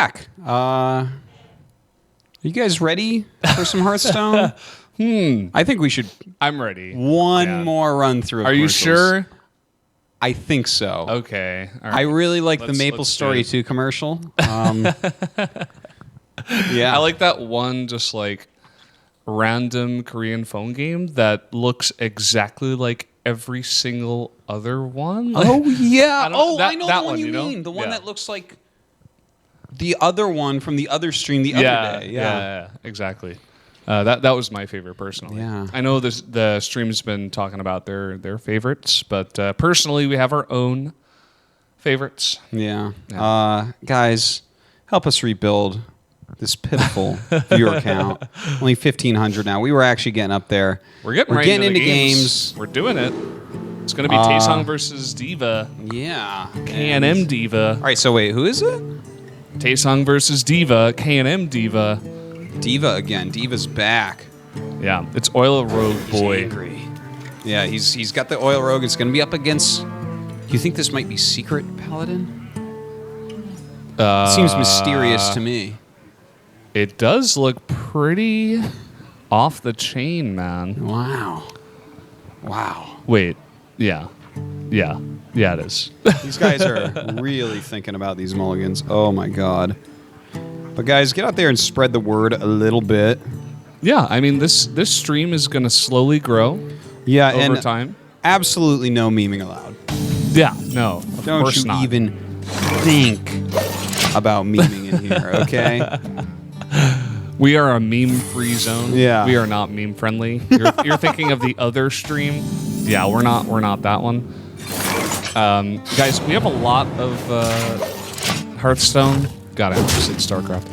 back. Are you guys ready for some Hearthstone? I think we should. I'm ready. One more run through. Are you sure? I think so. Okay. All right. I really like the Maple Story 2 commercial. Yeah. I like that one just like random Korean phone game that looks exactly like every single other one. Like, oh, yeah. I know the one you mean. The one that looks like the other one from the other stream the other day. Yeah, exactly. That was my favorite personally. Yeah. I know the stream's been talking about their favorites, but personally we have our own favorites. Yeah. Guys, help us rebuild this pitiful viewer count. Only 1,500 now. We were actually getting up there. We're getting into games. We're doing it. It's going to be Taesang versus Diva. Yeah. KNMDiva. All right, so wait, who is it? Taesang versus Diva. KNMDiva. Diva again. Diva's back. Yeah, it's Oil Rogue Boy. He's angry. Yeah, he's got the Oil Rogue. It's going to be up against... Do you think this might be Secret Paladin? Seems mysterious to me. It does look pretty off the chain, man. Wow. Wait, yeah, it is. These guys are really thinking about these mulligans. Oh my god. But guys, get out there and spread the word a little bit. Yeah, I mean this stream is going to slowly grow. Yeah, over and time. Absolutely no memeing allowed. Yeah, no, of Don't course you not. even think about memeing in here, okay? We are a meme-free zone. Yeah. We are not meme-friendly. You're thinking of the other stream. Yeah, we're not that one. Guys, we have a lot of Hearthstone. God, I almost said StarCraft.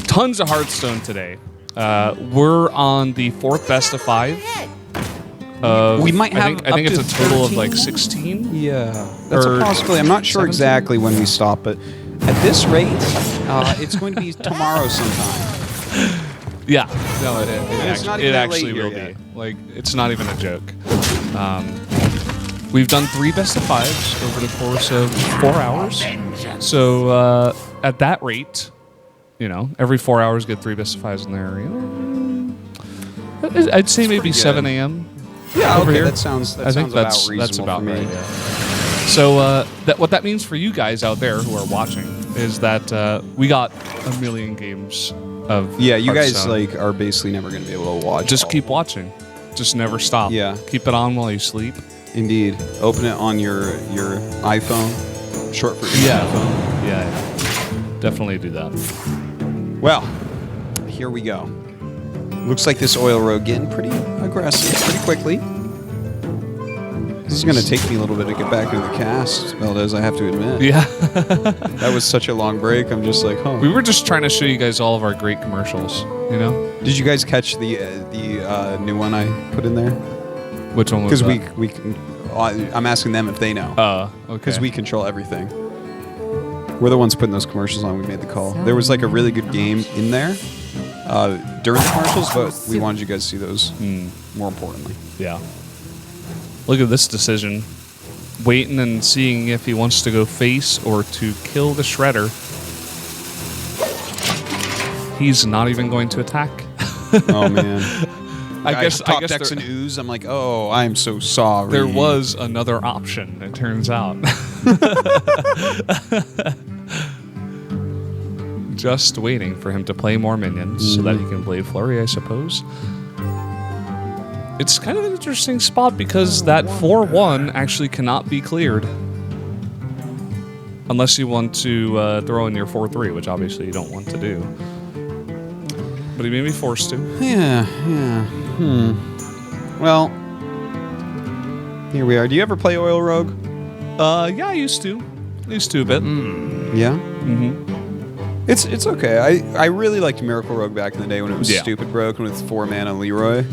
Tons of Hearthstone today. We're on the 4th best of 5. We might have I think up it's to a total 13? of like 16. Yeah, that's a possibility. I'm not sure 17? exactly when we stop, but at this rate, it's going to be tomorrow sometime. Yeah, no, it actually will be. Like, it's not even a joke. We've done 3 best of 5s over the course of 4 hours. So at that rate, every 4 hours get 3 best of 5s in there. I'd say maybe 7 a.m. Yeah, over okay, here. that sounds about reasonable. That's about for me. right. Yeah. So what that means for you guys out there who are watching is that we got a million games of Yeah, you guys Hearthstone. are basically never going to be able to watch. Just keep watching. Just never stop. Yeah. Keep it on while you sleep. Indeed. Open it on your iPhone, short for your iPhone. Yeah. Definitely do that. Well, here we go. Looks like this Oil Rogue getting pretty aggressive pretty quickly. This is going to take me a little bit to get back into the cast, Valdez, I have to admit. Yeah. That was such a long break. I'm just like, oh. We were just trying to show you guys all of our great commercials, Did you guys catch the new one I put in there? Which one was Because that? I'm asking them if they know. Okay. Because we control everything. We're the ones putting those commercials on. We made the call. There was like a really good game in there during the commercials, but we wanted you guys to see those more importantly. Yeah. Look at this decision. Waiting and seeing if he wants to go face or to kill the Shredder. He's not even going to attack. Oh, man. I guess top decks and ooze. I'm like, oh, I'm so sorry. There was another option, it turns out. Just waiting for him to play more minions so that he can play Flurry, I suppose. It's kind of an interesting spot because that 4-1 actually cannot be cleared. Unless you want to throw in your 4-3, which obviously you don't want to do. But he may be forced to. Yeah. Well, here we are. Do you ever play Oil Rogue? Yeah, I used to. Used to a bit. Yeah? Mm-hmm. It's okay. I really liked Miracle Rogue back in the day when it was stupid broken with 4-mana Leroy.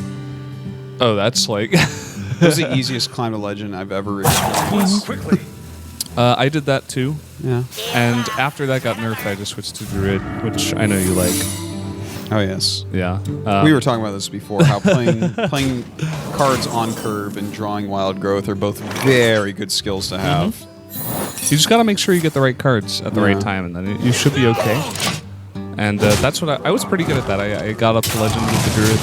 Oh, that's like... It was the easiest climb to legend I've ever experienced. Quickly. I did that too. Yeah. And after that got nerfed, I just switched to Druid, which I know you like. Oh, yes. Yeah. We were talking about this before, how playing cards on curve and drawing Wild Growth are both very good skills to have. You just got to make sure you get the right cards at the right time, and then you should be okay. And that's what I was pretty good at that. I got up to Legend with the Druid.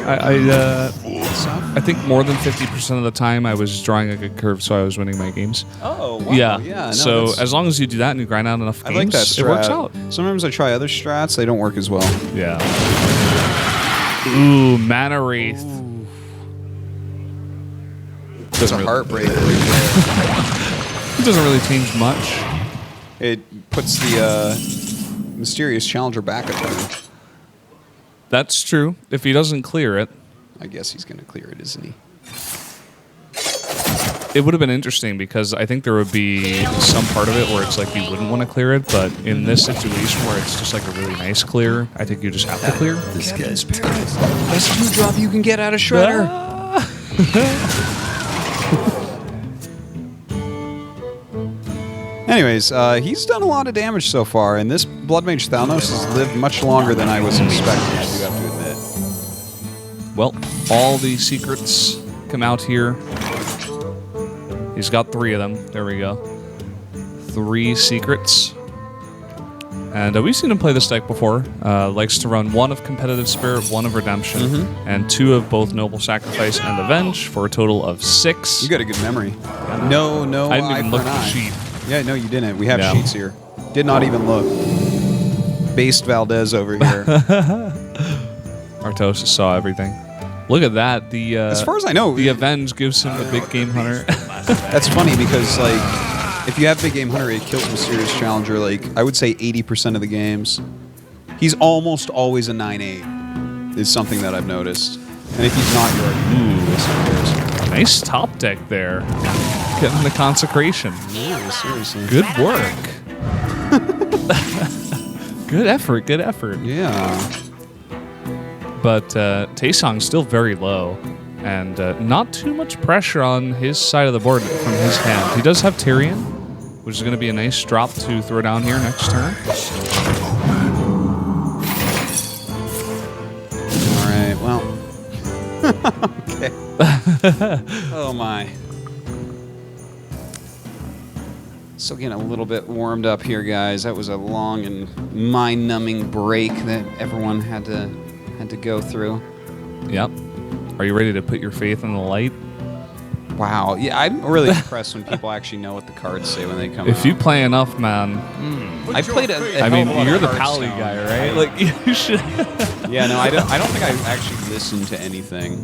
I think more than 50% of the time I was drawing a good curve, so I was winning my games. Oh, wow. Yeah. No, so as long as you do that and you grind out enough games, I like that strat. It works out. Sometimes I try other strats, they don't work as well. Yeah. Ooh, Mana Wraith. It's a heartbreaker right there. It doesn't really change much. It puts the mysterious challenger back at turn. That's true. If he doesn't clear it. I guess he's going to clear it, isn't he? It would have been interesting because I think there would be some part of it where it's like you wouldn't want to clear it, but in this situation where it's just like a really nice clear, I think you just have to clear. This guy's paradise. Best 2-drop you can get out of Shredder. Anyways, he's done a lot of damage so far, and this Blood Mage Thalnos has lived much longer than I was expecting, I do have to admit. Well, all the secrets come out here. He's got 3 of them. There we go. 3 secrets. And we've seen him play this deck before. Likes to run 1 of Competitive Spirit, 1 of Redemption, and 2 of both Noble Sacrifice and Avenge for a total of 6. You got a good memory. No, I didn't even look at the sheet. Yeah, no, you didn't. We have sheets here. Did not even look. Based Valdez over here. Artosis saw everything. Look at that. As far as I know, the Avenge gives him a big game hunter. That's funny because, like, if you have big game hunter, it kills Mysterious Challenger, like, I would say 80% of the games. He's almost always a 9/8, is something that I've noticed. And if he's not, you're like, ooh, this is nice top deck there. Getting the consecration. Yeah, seriously. Good work. Good effort, good effort. Yeah. But Taesang's still very low, and not too much pressure on his side of the board from his hand. He does have Tyrion, which is going to be a nice drop to throw down here next turn. All right, well. Okay. Oh, my. Still getting a little bit warmed up here, guys. That was a long and mind-numbing break that everyone had to go through. Yep. Are you ready to put your faith in the light? Wow. Yeah, I'm really impressed when people actually know what the cards say when they come If out. you play enough, man. I played a I mean, you're the Hearthstone. Pally guy, right? Like, you should. Yeah, no, I don't think I actually listened to anything.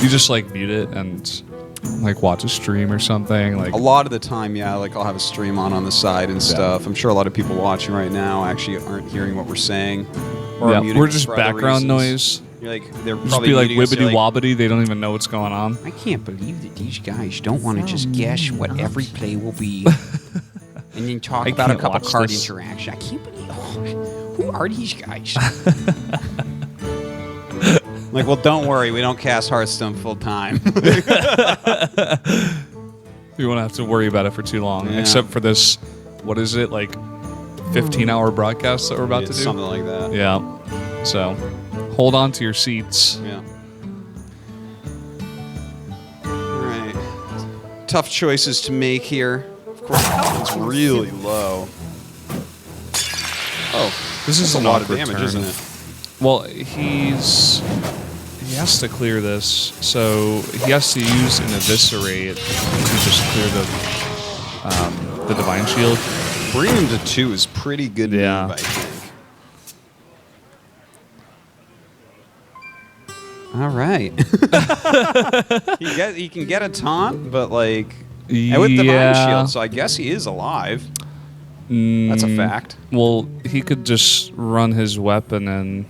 You just, like, mute it and, like, watch a stream or something. Like, A lot of the time, yeah, like I'll have a stream on the side and stuff. I'm sure a lot of people watching right now actually aren't hearing what we're saying. Or are muting we're just for other background reasons. noise. You're like, they're Just probably be like muting us, wibbity like, wobbity. They don't even know what's going on. I can't believe that these guys don't want to just guess what every play will be, and then talk about a can't couple watch card this. interaction. I can't believe. Oh, who are these guys? Like, well, don't worry, we don't cast Hearthstone full time. You won't have to worry about it for too long, Yeah. except for this. What is it, like 15-hour broadcast that we're about to do? Something like that. Yeah. So, hold on to your seats. Yeah. All right. Tough choices to make here. Of course, it's really low. Oh, This is that's a an lot of awkward damage, turn. isn't it? Well, he has to clear this, so he has to use an Eviscerate to just clear the Divine Shield. Bringing him to 2 is pretty good Yeah. move, I think. All right. he can get a taunt, but like and with Divine Shield, so I guess he is alive. That's a fact. Well, he could just run his weapon and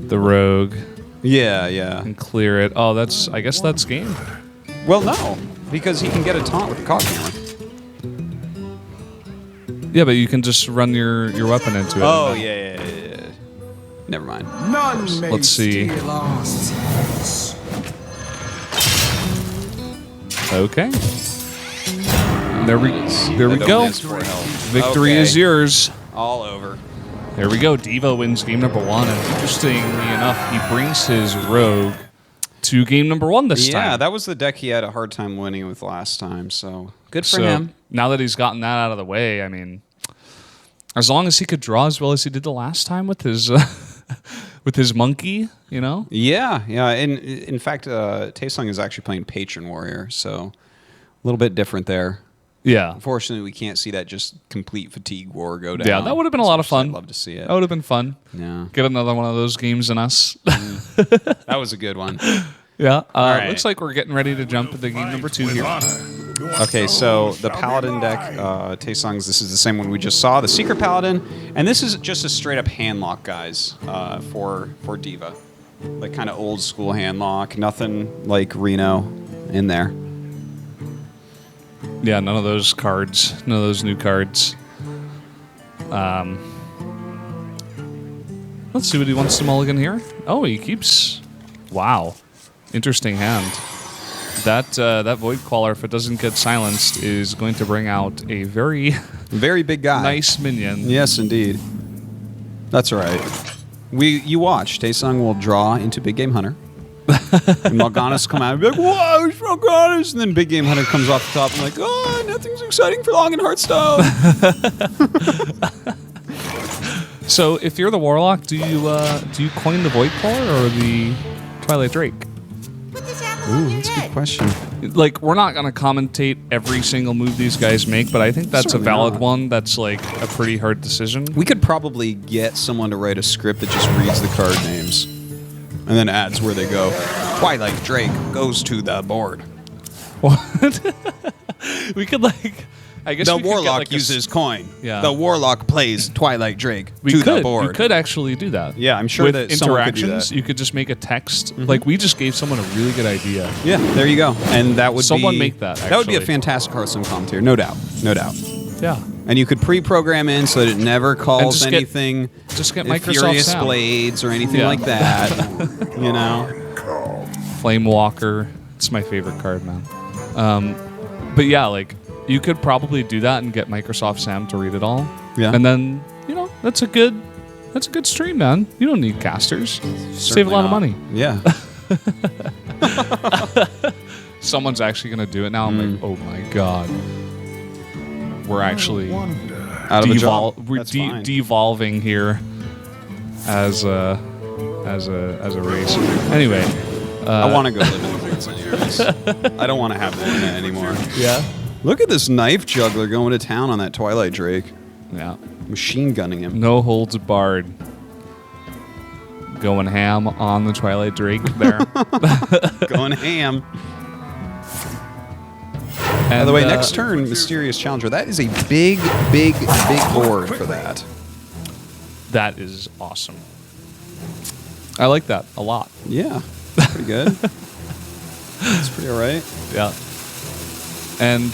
the rogue Yeah, yeah. and clear it. Oh, I guess that's game. Well, no, because he can get a taunt with the Cog Hammer. Yeah, but you can just run your weapon into it. Oh, yeah. Never mind. Let's see. Okay. There we go. Victory is yours. All over. There we go. Diva wins game number 1, and interestingly enough, he brings his rogue to game number 1 this time. Yeah, that was the deck he had a hard time winning with last time, so good for him. Now that he's gotten that out of the way, I mean, as long as he could draw as well as he did the last time with his with his monkey, you know? Yeah. And in fact, Taesang is actually playing Patron Warrior, so a little bit different there. Yeah. Unfortunately, we can't see that just complete fatigue war go down. Yeah, that would have been a lot of fun. I'd love to see it. That would have been fun. Yeah. Get another one of those games in us. That was a good one. Yeah. right. Looks like we're getting ready to jump into game number 2 here. Okay, so the Paladin deck, Taesang's, this is the same one we just saw, the Secret Paladin, and this is just a straight-up handlock, guys, for Diva. Like kind of old school handlock, nothing like Reno in there. Yeah, none of those cards. None of those new cards. Let's see what he wants to mulligan here. Oh, he keeps... Wow. Interesting hand. That Void Caller, if it doesn't get silenced, is going to bring out a very... Very big guy. Nice minion. Yes, indeed. That's right. You watch. Taesang will draw into Big Game Hunter. And Mal'Ganis come out and be like, whoa, it's Mal'Ganis! And then Big Game Hunter comes off the top and like, oh, nothing's exciting for long in Hearthstone. So, if you're the Warlock, do you coin the Void Caller or the Twilight Drake? Ooh, that's a good question. Like, we're not going to commentate every single move these guys make, but I think that's Certainly a valid not. one that's, like, a pretty hard decision. We could probably get someone to write a script that just reads the card names and then adds where they go. Twilight Drake goes to the board. What? We could, like... I guess The we could get, Warlock like, uses coin. Yeah. The Warlock plays Twilight Drake We to could. the board. We could actually do that. Yeah, I'm sure With that someone could do interactions, that. you could just make a text. Like, we just gave someone a really good idea. Yeah, there you go. And that would Someone be... make that, That would be a actually. fantastic Hearthstone commentator, no doubt. No doubt. Yeah. And you could pre-program in so that it never calls just get- anything Just get Microsoft Furious Sound. Blades or anything Yeah. like that. You know? Flame Walker. It's my favorite card, man. But yeah, like, you could probably do that and get Microsoft Sam to read it all. Yeah. And then, you know, that's a good stream, man. You don't need casters. Save a lot of money. Yeah. Someone's actually going to do it now. I'm like, oh my god. We're actually Out of a job. we're That's fine. devolving here as a race. Anyway, I want to go live in the woods anyways. I don't want to have the internet anymore. yeah. Look at this knife juggler going to town on that Twilight Drake. Yeah. Machine gunning him. No holds barred. Going ham on the Twilight Drake there. Going ham. And, By the way, next turn, Mysterious Challenger. That is a big board for that. That is awesome. I like that a lot. Yeah. Pretty good. It's pretty alright. Yeah. And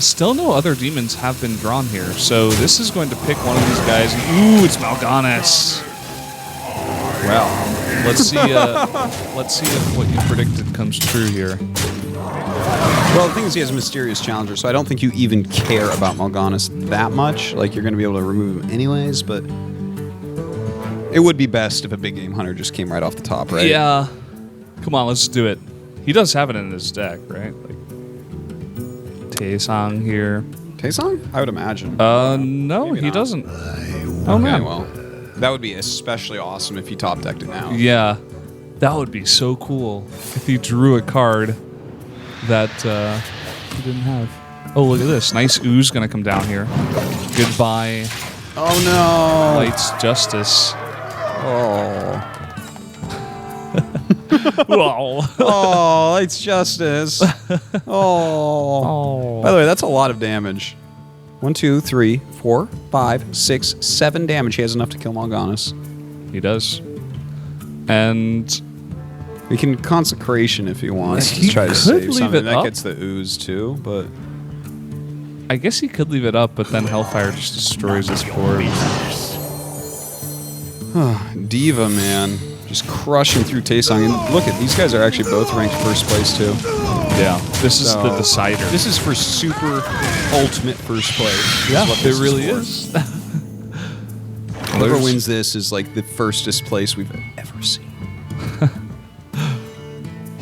still no other demons have been drawn here. So this is going to pick one of these guys. Ooh, it's Mal'Ganis. Well. Let's see if what you predicted comes true here. Well, the thing is, he has a Mysterious Challenger, so I don't think you even care about Mal'Ganis that much. Like, you're going to be able to remove him anyways, but it would be best if a Big Game Hunter just came right off the top, right? Yeah. Come on, let's do it. He does have it in his deck, right? Like Taesang here. Taesang? I would imagine. No, Maybe he not. doesn't. Oh Okay, man. well, that would be especially awesome if he top decked it now. Yeah, that would be so cool if he drew a card that he didn't have. Oh, look at this. Nice ooze gonna come down here. Goodbye, Oh no! Light's Justice. Oh. Wow. Oh, it's Justice. Oh. By the way, that's a lot of damage. 1, 2, 3, 4, 5, 6, 7 damage. He has enough to kill Mal'Ganis. He does. And We can Consecration if he wants He to try to could save leave something. it That up. gets the ooze too, but I guess he could leave it up, but then Hellfire just destroys his board. Diva, man. Just crushing through Taesang. And look at these guys are actually both ranked first place too. Yeah. This is So, the decider. This is for super ultimate first place. yeah, what it this really for. is. Whoever wins this is like the firstest place we've ever seen.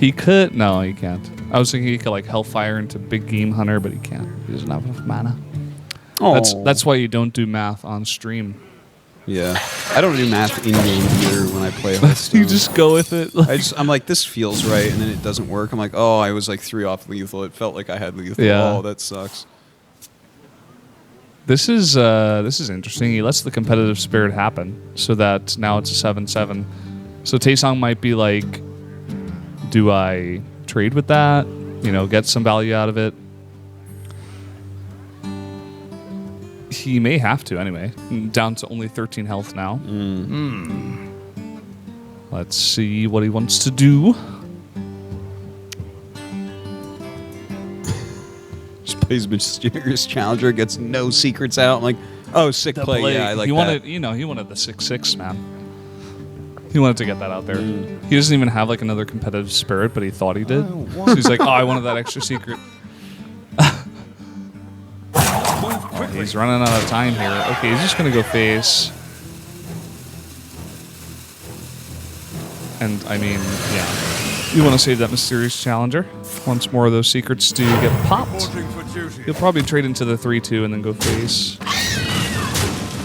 He could. No, he can't. I was thinking he could like Hellfire into Big Game Hunter, but he can't. He doesn't have enough mana. Oh. That's why you don't do math on stream. Yeah. I don't do math in game either when I play Hearthstone. You just go with it. I'm like, this feels right, and then it doesn't work. I'm like, oh, I was like 3 off lethal. It felt like I had lethal. Yeah. Oh, that sucks. This is interesting. He lets the competitive spirit happen, so that now it's a 7/7. So Taesang might be like, do I trade with that? You know, get some value out of it. He may have to anyway. Down to only 13 health now. Let's see what he wants to do. Just plays Mysterious Challenger, gets no secrets out. I'm like, oh, sick play. Yeah, I like he that. wanted, he wanted the 6/6, man. He wanted to get that out there. He doesn't even have like another competitive spirit, but he thought he did. So he's like, oh, I wanted that extra secret. He's running out of time here. Okay, he's just going to go face. And, I mean, yeah. You want to save that Mysterious Challenger. Once more of those secrets do get popped, he'll probably trade into the 3/2 and then go face.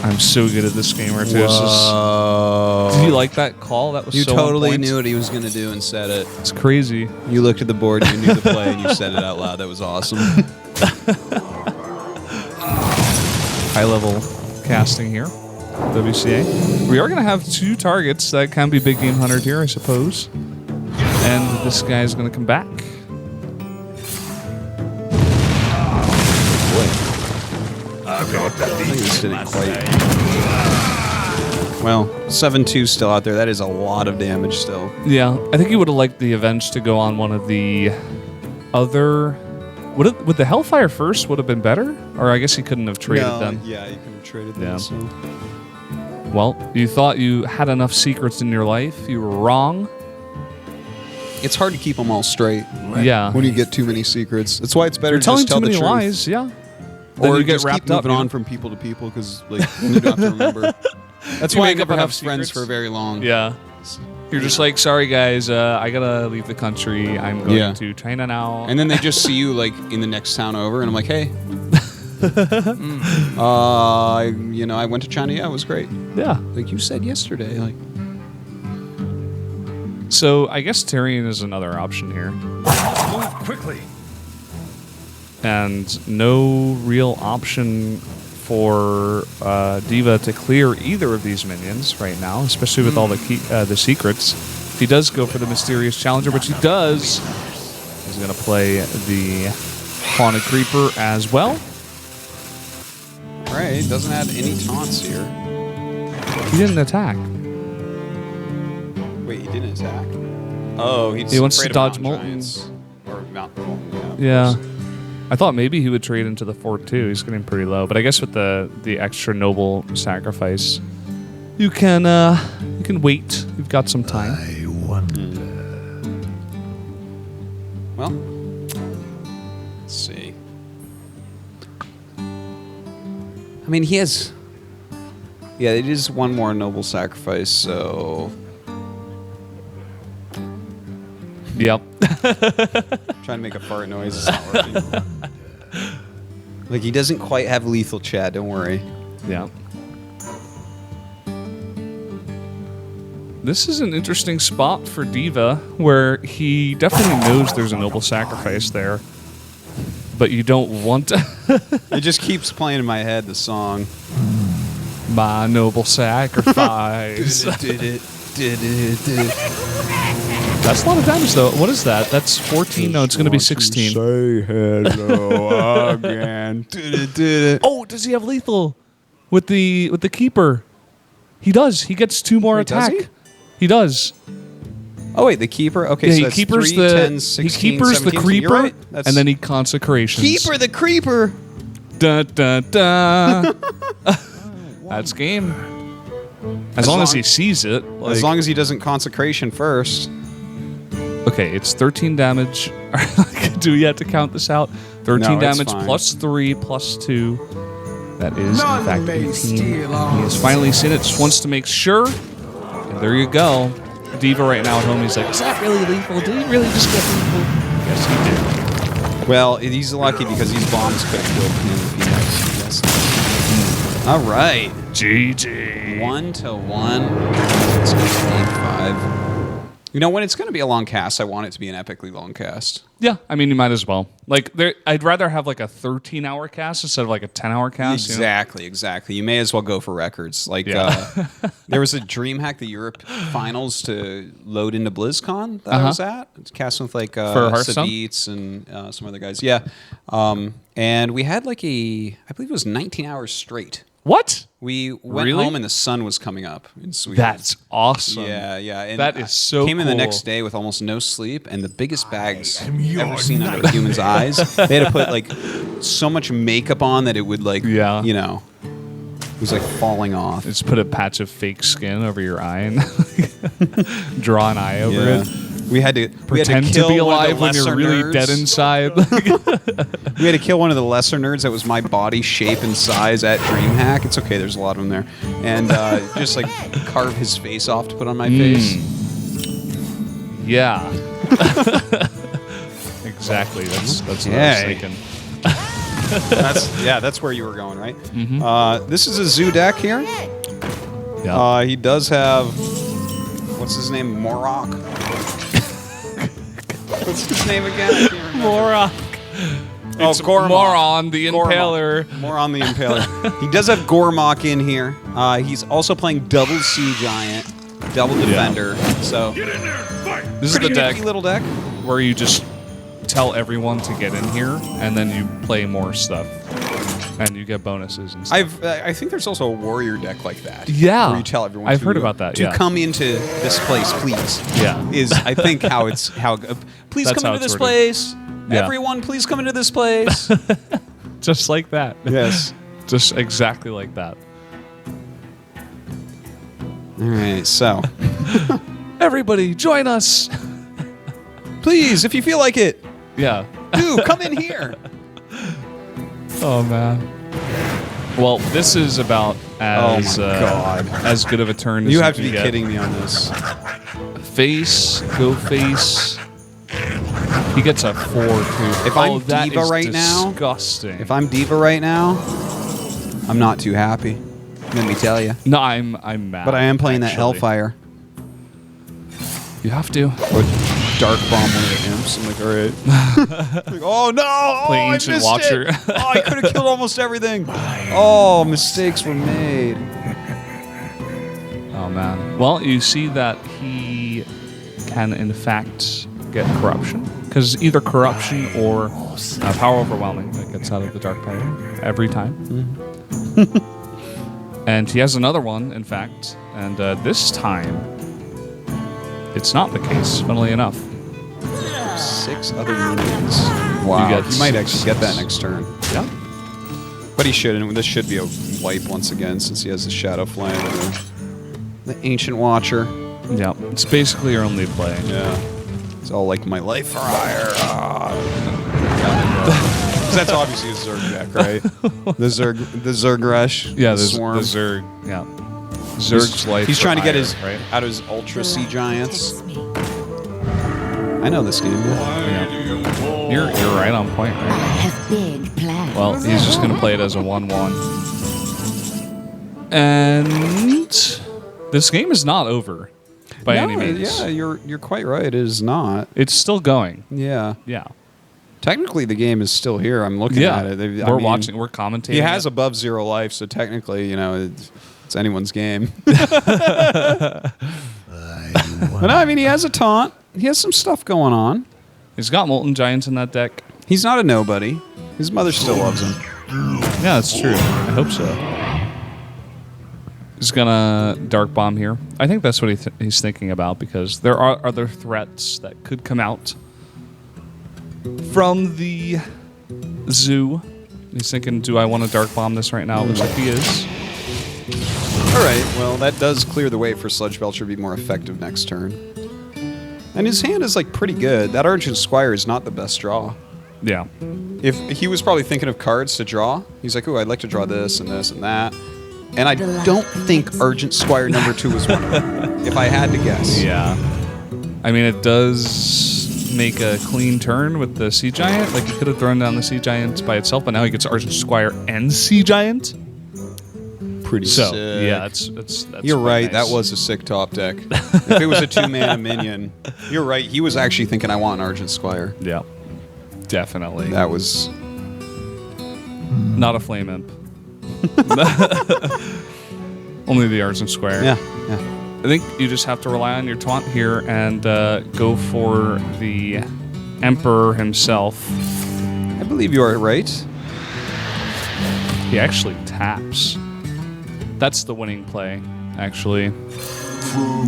I'm so good at this game, Artosis. Did you like that call? That was you so on totally point. knew what he was going to do and said it. It's crazy. You looked at the board, you knew the play, and you said it out loud. That was awesome. High-level casting here. WCA. We are going to have 2 targets that can be Big Game Hunter here, I suppose. And this guy's going to come back. I think this didn't quite. Well, 7/2 still out there. That is a lot of damage still. Yeah, I think he would have liked the Avenge to go on one of the other... Would the Hellfire first would have been better? Or I guess he couldn't have traded them. Yeah, you could have traded them. Yeah. So. Well, you thought you had enough secrets in your life. You were wrong. It's hard to keep them all straight. Yeah. When you get too many secrets. That's why it's better You're to telling just tell too the many truth. lies, yeah. Then Or you get just wrapped keep up. moving on from people to people because like, you don't have to remember. That's You why I make up never have enough friends secrets. for very long. Yeah. You're just like, sorry guys, I gotta leave the country. I'm going to China now. And then they just see you like in the next town over, and I'm like, hey, I went to China. Yeah, it was great. Yeah. Like you said yesterday. Like, so I guess Tyrion is another option here. Move quickly. And no real option for Diva to clear either of these minions right now, especially with all the secrets. If he does go for the Mysterious Challenger, which he does, he's going to play the Haunted Creeper as well. all right, doesn't have any taunts here. He didn't attack. Wait, he didn't attack. Oh, He wants to dodge Molten. Or Mount Molten. Yeah. I thought maybe he would trade into the 4/2. He's getting pretty low, but I guess with the extra noble sacrifice, you can wait. You've got some time. I wonder. Well, let's see. I mean, he has. Yeah, it is one more noble sacrifice, so. Yep. Trying to make a fart noise. It's not working. Like, he doesn't quite have lethal, Chad. Don't worry. Yeah. This is an interesting spot for Diva, where he definitely knows there's a noble sacrifice there, but you don't want to. It just keeps playing in my head, the song. My noble sacrifice. Did it. That's a lot of damage, though. What is that? That's 14? No, it's going to be 16. Say hello again. Oh, does he have lethal with the keeper? He does. He gets 2 more Wait, does attack. he? He does. Oh, wait, the keeper? Okay, Yeah, so he that's keepers 3, the 10, 16, he keepers 17. the creeper, You're right. That's and then he consecrations. Keeper the creeper. Dun, dun, dun. That's game. As long as he sees it. As long as he doesn't consecration first. Okay, it's 13 damage. Do we have to count this out? 13 No, it's damage fine. plus 3 plus 2. That is, None in fact, may 18. steal He our has finally seen it. Just wants to make sure. And there you go. Diva right now at home. He's like, is that really lethal? Did he really just get lethal? Yes, he did. Well, he's lucky because these bombs could have killed him if he had yes. All right. GG. 1-1. Let's go to game 5. You know, when it's going to be a long cast, I want it to be an epically long cast. Yeah, I mean, you might as well. Like, I'd rather have like a 13-hour cast instead of like a 10-hour cast. Exactly. You may as well go for records. Like, there was a DreamHack the Europe finals to load into BlizzCon that I was at. It's casting with like for Hearthstone? Savitz and some other guys. Yeah. And we had like I believe it was 19 hours straight. What? We went home and the sun was coming up in Sweden. That's awesome. Yeah. And that is so came in the next day with almost no sleep and the biggest bags ever seen under a human's eyes. They had to put like so much makeup on that it would like, you know, it was like falling off. Just put a patch of fake skin over your eye and draw an eye over it. We had to pretend to be alive when you're really dead inside. We had to kill one of the lesser nerds that was my body shape and size at DreamHack. It's okay, there's a lot of them there. And just like carve his face off to put on my face. Yeah. Exactly. That's what I was thinking. That's where you were going, right? This is a zoo deck here. Yeah. He does have, what's his name? Morok. What's his name again? I can't remember. Morok. It's Moron the Impaler. Moron the Impaler. He does have Gormok in here. He's also playing double Sea Giant, double Defender. So this is the deck, little deck where you just tell everyone to get in here, and then you play more stuff, and you get bonuses and stuff. I think there's also a warrior deck like that. Yeah, where you tell everyone. I've heard about that. To come into this place, please. Yeah, is I think how please come into this place. Yeah. Everyone, please come into this place. Just like that. Yes. Just exactly like that. All right, so everybody, join us, please, if you feel like it. Yeah. Do come in here. Oh man. Well, this is about as as good of a turn as you have to be get. kidding me on this. Go face. He gets a 4-2. If I'm Diva right now, disgusting. If I'm Diva right now, I'm not too happy. Let me tell you. No, I'm mad. But I am playing that Hellfire. You have to. Or Dark Bomb one of the imps. I'm like, all right. Like, oh no! Play I Ancient missed Watcher. It. Oh, I could have killed almost everything. Oh, mistakes were made. Oh man. Well, you see that he can in fact get corruption, because either corruption or power overwhelming that gets out of the dark power every time. And he has another one, in fact, and this time it's not the case. Funnily enough, 6 other minions. Wow, you might actually get that next turn. Yeah, but he shouldn't. This should be a wipe once again since he has the Shadow Flame and the Ancient Watcher. Yeah, it's basically your only play. Yeah. It's all like my life for hire. That's obviously a Zerg deck, right? The Zerg Rush. Yeah, the Swarm. The Zerg. Yeah. Zerg's life. He's trying to get right? out of his Ultra Sea Giants. I know this game. Yeah. You're right on point, right? Have big plans. Well, he's just going to play it as a 1/1. And this game is not over by any means. Yeah, you're quite right. It is not. It's still going. Yeah. Yeah. Technically, the game is still here. I'm looking at it. We're watching. We're commentating. He has above 0 life, so technically, you know, it's anyone's game. But no, I mean, he has a taunt. He has some stuff going on. He's got Molten Giants in that deck. He's not a nobody. His mother still loves him. Yeah, that's true. I hope so. He's gonna Dark Bomb here. I think that's what he's thinking about, because there are other threats that could come out from the zoo. He's thinking, do I want to Dark Bomb this right now? It looks like he is. All right, well, that does clear the way for Sludge Belcher to be more effective next turn. And his hand is, like, pretty good. That Argent Squire is not the best draw. Yeah. If he was probably thinking of cards to draw, he's like, ooh, I'd like to draw this and this and that. And I don't think Urgent Squire number 2 was one of them, if I had to guess. Yeah. I mean, it does make a clean turn with the Sea Giant. Like, he could have thrown down the Sea Giant by itself, but now he gets Urgent Squire and Sea Giant. Pretty So, sick. yeah, that's You're quite right. nice. That was a sick top deck. If it was a 2-mana minion, you're right. He was actually thinking, I want an Urgent Squire. Yeah. Definitely. That was... Not a Flame Imp. Only the Urgent Squire. Yeah. I think you just have to rely on your taunt here and go for the Emperor himself. I believe you are right. He actually taps. That's the winning play, actually.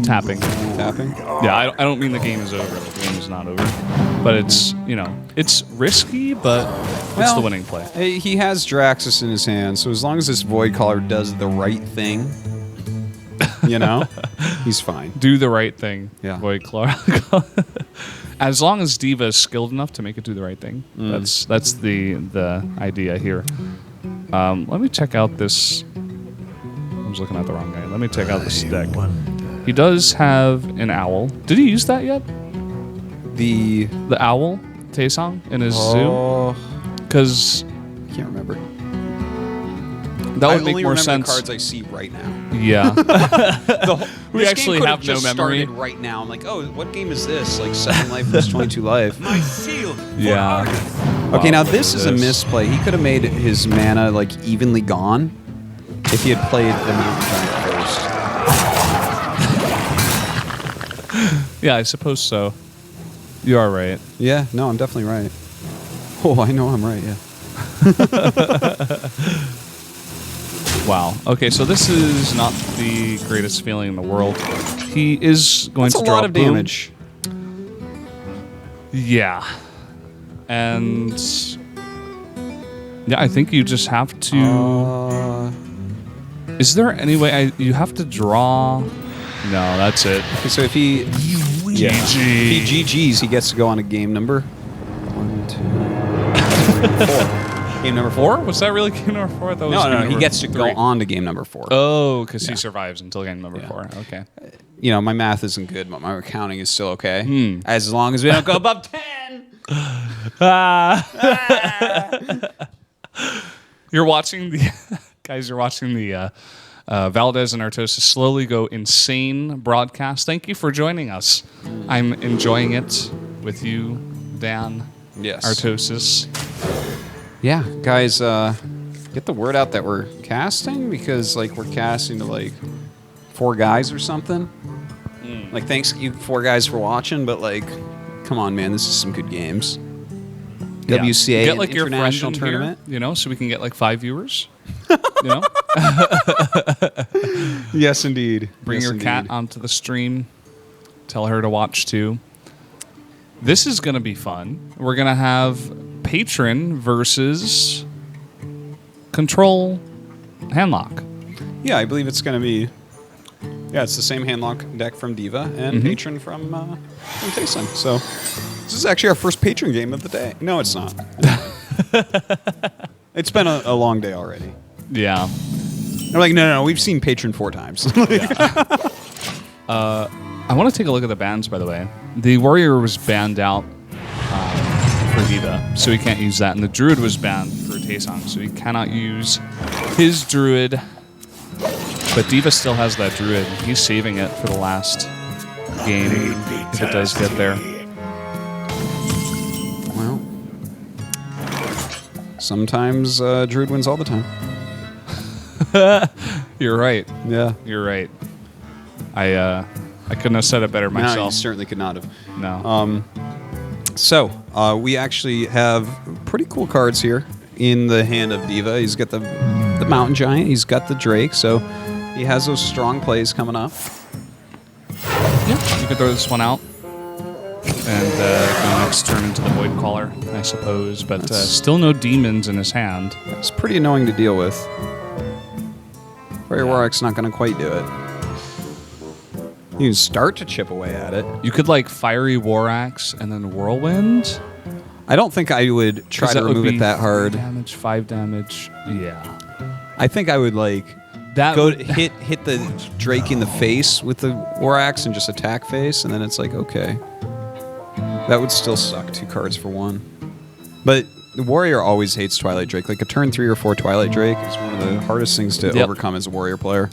Tapping. Tapping. Yeah, I don't mean the game is over. The game is not over. But it's, it's risky, but it's the winning play. He has Draxus in his hand, so as long as this Void Caller does the right thing, he's fine. Do the right thing, Yeah. Void Claw. As long as Diva is skilled enough to make it do the right thing. That's the idea here. Let me check out this. I was looking at the wrong guy. Let me check out this deck. He does have an owl. Did he use that yet? The owl, Taesang, in his zoo? Oh, Because I can't remember. that I would make only more remember sense. cards I see right now. Yeah. We This actually game have could've no just memory. started right now. I'm like, oh, what game is this? Like 7 life versus 22 life. My shield. Yeah. Okay, Wow, now look this at is a this. misplay. He could have made his mana like evenly gone if he had played the Mountain Giant first. Yeah, I suppose so. You are right. Yeah, no, I'm definitely right. Oh, I know I'm right, yeah. Wow. Okay, so this is not the greatest feeling in the world. He is going That's to a draw lot of boom. damage. Yeah. And yeah, I think you just have to. Is there any way you have to draw? No, that's it. Okay, so if he GG. if he GGs, he gets to go on a game number 1, 2, 3, 4. Game number 4? Was that really game number 4? I thought it was No, game no, he number gets to 3. go on to game number 4. Oh, because he survives until game number Yeah. 4. Okay. My math isn't good, but my accounting is still okay. As long as we don't go above 10. You're watching the guys. You're watching the Valdez and Artosis slowly go insane broadcast. Thank you for joining us. I'm enjoying it with you, Dan. Yes. Artosis. Yeah, guys, get the word out that we're casting because we're casting to 4 guys or something. Thanks you 4 guys for watching, but come on, man, this is some good games. Yeah. WCA Get an your friend international in tournament. here, so we can get 5 viewers. Yes, indeed. Bring your cat onto the stream. Tell her to watch too. This is going to be fun. We're going to have Patron versus Control Handlock. Yeah, I believe it's going to be. Yeah, it's the same handlock deck from Diva and Patron from Taesang. So this is actually our first Patron game of the day. No, it's not. It's been a long day already. Yeah. They're no, we've seen Patron 4 times. I want to take a look at the bans, by the way. The Warrior was banned out for Diva, so he can't use that. And the Druid was banned for Taesang, so he cannot use his Druid. But Diva still has that Druid. He's saving it for the last game if it does get there. Well, sometimes Druid wins all the time. You're right. Yeah. You're right. I couldn't have said it better No, you myself. certainly could not have. No. So, we actually have pretty cool cards here in the hand of Diva. He's got the Mountain Giant. He's got the Drake. So, he has those strong plays coming up. Yeah, you could throw this one out and go next turn into the Void Caller, I suppose. But still no demons in his hand. It's pretty annoying to deal with. Fire Warwick's not going to quite do it. You can start to chip away at it. You could Fiery War Axe and then Whirlwind. I don't think I would try to remove it that hard. 5 damage. Yeah. I think I would That go would- hit the Drake in the face with the War Axe and just attack face, and then it's like, okay. That would still suck, 2 cards for 1. But the Warrior always hates Twilight Drake. Like a turn 3 or 4 Twilight Drake is one of the hardest things to overcome as a Warrior player.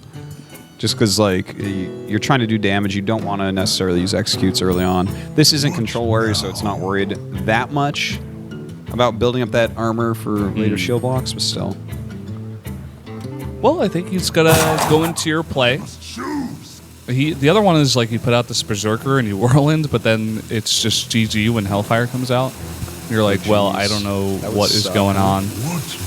Just because, like, you're trying to do damage, you don't want to necessarily use executes early on. This isn't Control Warrior, so it's not worried that much about building up that armor for later shield blocks, but still. Well, I think he's gonna go into your play. The other one is like you put out this Berserker and you Whirlwind, but then it's just GG when Hellfire comes out. You're like, well, I don't know what is going on.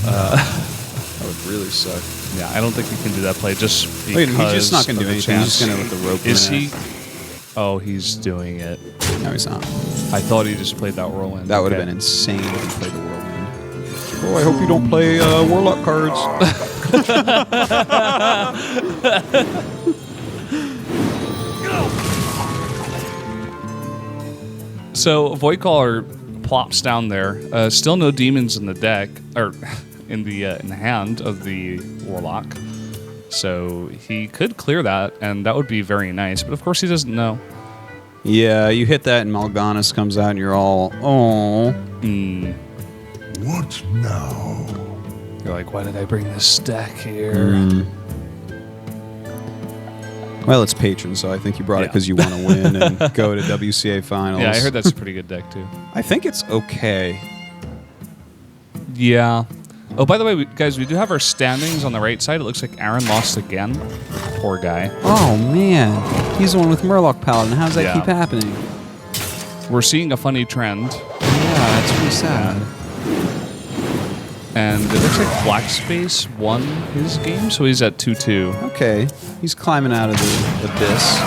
That would really suck. Yeah, I don't think you can do that play just because. Wait, he's just not going to do of the anything. He's chance. just going to let the rope Is in he? it. Oh, he's doing it. No, he's not. I thought he just played that Whirlwind. That would have Okay. been insane if he played the Whirlwind. Oh, I hope you don't play Warlock cards. So Voidcaller plops down there. Still no demons in the deck, or in the hand of the Warlock. So he could clear that, and that would be very nice. But of course, he doesn't know. Yeah, you hit that and Mal'Ganis comes out and you're all, oh. What now? You're like, why did I bring this deck here? Well, it's Patron, so I think you brought it Yeah. because you want to win and go to WCA finals. Yeah, I heard that's a pretty good deck too. I think it's okay. Yeah. Oh, by the way, guys, we do have our standings on the right side. It looks like Aaron lost again. Poor guy. Oh, man. He's the one with Murloc Paladin. How does that Yeah. keep happening? We're seeing a funny trend. Yeah, it's pretty sad. And it looks like Black Space won his game, so he's at 2-2. Okay. He's climbing out of the abyss.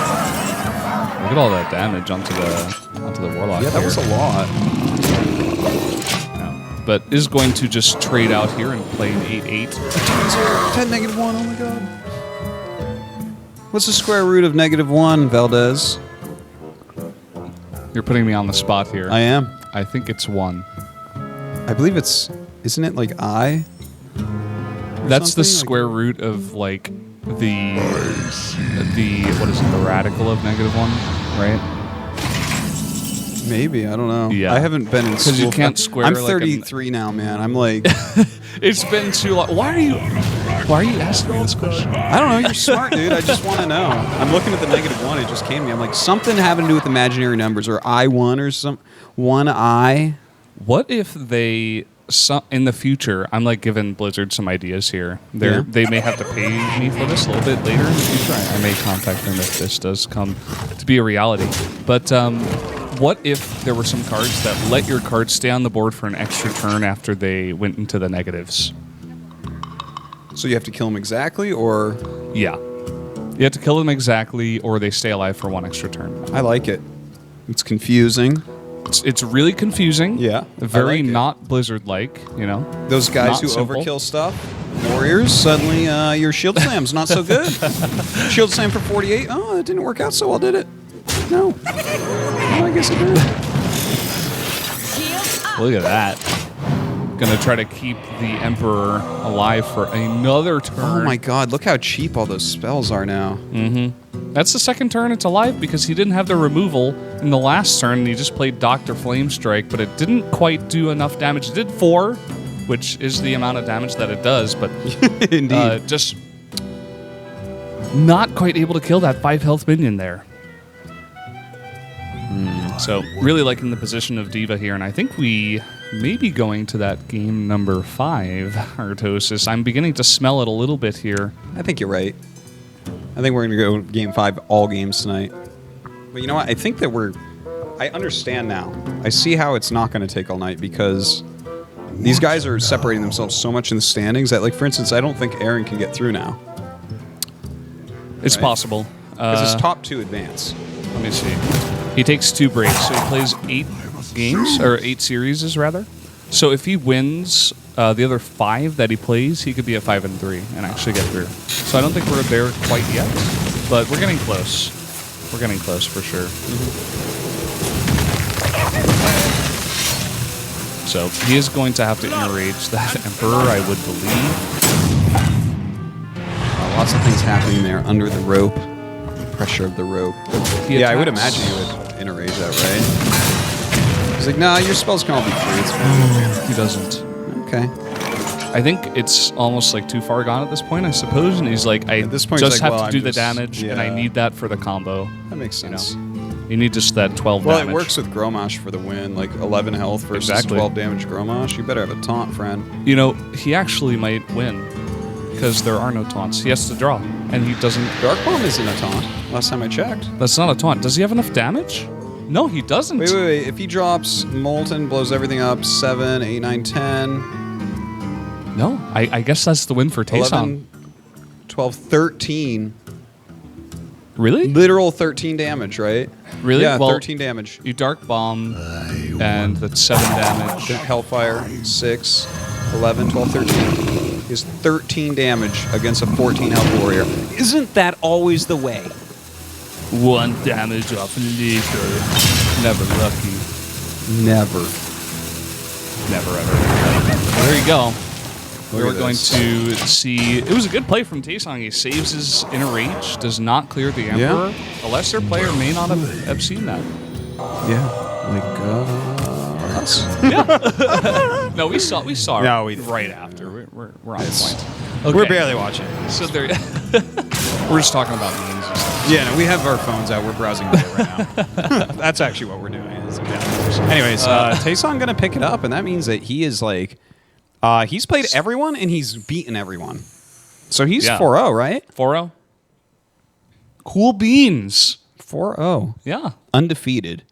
Look at all that damage onto the Warlock. Yeah, that was a lot. Yeah. But is going to just trade out here and play an 8-8. 10-1, oh my god. What's the square root of -1, Valdez? You're putting me on the spot here. I am. I think it's 1. I believe it's... Isn't it like I? That's the something? square root of like the what is it, the radical of -1, right? Maybe, I don't know. Yeah. I haven't been in school. 'Cause you can't square I'm like 33 now, man. I'm like... It's been too long. Why are you asking me this question? I don't know. You're smart, dude. I just want to know. I'm looking at the -1. It just came to me. I'm like, something having to do with imaginary numbers or I1 or some... 1I... What if they in the future? I'm like giving Blizzard some ideas here. Yeah. They may have to pay me for this a little bit later in the future. I may contact them if this does come to be a reality. But what if there were some cards that let your cards stay on the board for an extra turn after they went into the negatives? So you have to kill them exactly, or... Yeah, you have to kill them exactly, or they stay alive for 1 extra turn. I like it. It's confusing. It's really confusing. Yeah, I very like it. not Blizzard-like. You know, Those guys Not who simple. overkill stuff, Warriors, suddenly your shield slam's not so good. Shield slam for 48. Oh, it didn't work out so well, did it? No. Well, I guess it did. Look at that. Gonna try to keep the Emperor alive for another turn. Oh my god, look how cheap all those spells are now. That's the second turn it's alive because he didn't have the removal in the last turn. And he just played Dr. Flamestrike, but it didn't quite do enough damage. It did 4, which is the amount of damage that it does, but Indeed. just not quite able to kill that 5 health minion there. So really liking the position of Diva here, and I think we may be going to that game number 5, Artosis. I'm beginning to smell it a little bit here. I think you're right. I think we're going to go game 5 all games tonight. But you know what? I think that I understand now. I see how it's not going to take all night because these guys are separating themselves so much in the standings that, like, for instance, I don't think Aaron can get through now. It's Right. possible. Because his top 2 advance. Let me see. He takes 2 breaks, so he plays 8 games, or 8 series, rather. So if he wins the other 5 that he plays, he could be at 5-3 and actually get through. So I don't think we're there quite yet, but we're getting close. We're getting close for sure. So he is going to have to enrage that Emperor, I would believe. Lots of things happening there under the rope. Pressure of the rope. He Yeah, I would attacks. imagine he would interrage that, right? He's like, nah, your spells can all be transferred. He doesn't. Okay. I think it's almost like too far gone at this point, I suppose. And he's like, I At this point, he's just like, have well, to do I'm the just- damage, and I yeah. need that for the combo. That makes sense. You need just that 12 Well, damage. it works with Gromash for the win. Like 11 health versus Exactly. 12 damage Gromash. You better have a taunt, friend. You know, he actually might win because there are no taunts. He has to draw, and he doesn't. Dark Bomb isn't a taunt. Last time I checked. That's not a taunt. Does he have enough damage? No, he doesn't. Wait. If he drops Molten, blows everything up, 7, 8, 9, 10, No, I guess that's the win for Taesang. 11, 12, 13. Really? Literal 13 damage, right? Really? Yeah, Well, 13 damage. You Dark Bomb, and that's 7 damage. Hellfire, 6, 11, 12, 13. Is 13 damage against a 14 health warrior. Isn't that always the way? 1 damage off leader. Never lucky. Never. Never ever. There you go. Look We're at going this. to see. It was a good play from Taesang. He saves his inner rage, does not clear the Emperor. A lesser player may not have seen that. Yeah. Like, us. No, we saw No, it we didn't. right after. We're on It's- point. We're Okay. barely watching. So there. We're just talking about memes and stuff. Yeah, no, we have our phones out. We're browsing Reddit right now. That's actually what we're doing. Anyways, Taesang going to pick it up, and that means that he is like, he's played everyone, and he's beaten everyone. So he's Yeah. 4-0, right? 4-0. Cool beans. 4-0. Yeah. Undefeated.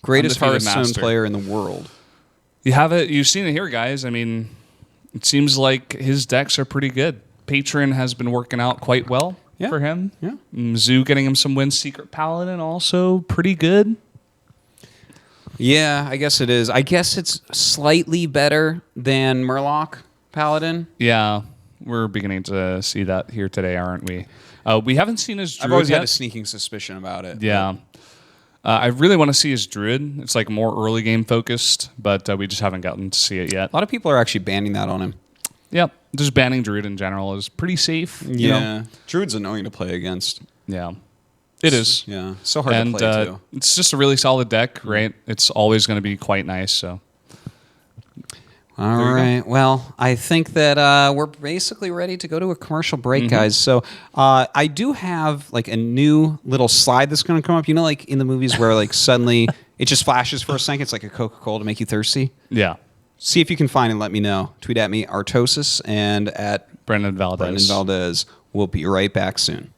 Greatest Undefeated Hearthstone master. player in the world. You have it. You've seen it here, guys. I mean, it seems like his decks are pretty good. Patron has been working out quite well Yeah. for him. Yeah. Mizzou getting him some wins. Secret Paladin also pretty good. Yeah, I guess it is. I guess it's slightly better than Murloc Paladin. Yeah, we're beginning to see that here today, aren't we? We haven't seen his Druid I've always yet. had a sneaking suspicion about it. Yeah. I really want to see his Druid. It's like more early game focused, but we just haven't gotten to see it yet. A lot of people are actually banning that on him. Yep. Just banning Druid in general is pretty safe. You know? Druid's annoying to play against. Yeah. It is. Yeah, so hard And to play too. it's just a really solid deck, right? It's always going to be quite nice. So All you go. right. Well, I think that we're basically ready to go to a commercial break, guys. So I do have like a new little slide that's going to come up. You know, like in the movies where like suddenly it just flashes for a second. It's like a Coca-Cola to make you thirsty. yeah, See if you can find and let me know. Tweet at me, Artosis, and at Brendan Valdez. Brendan Valdez. We'll be right back soon.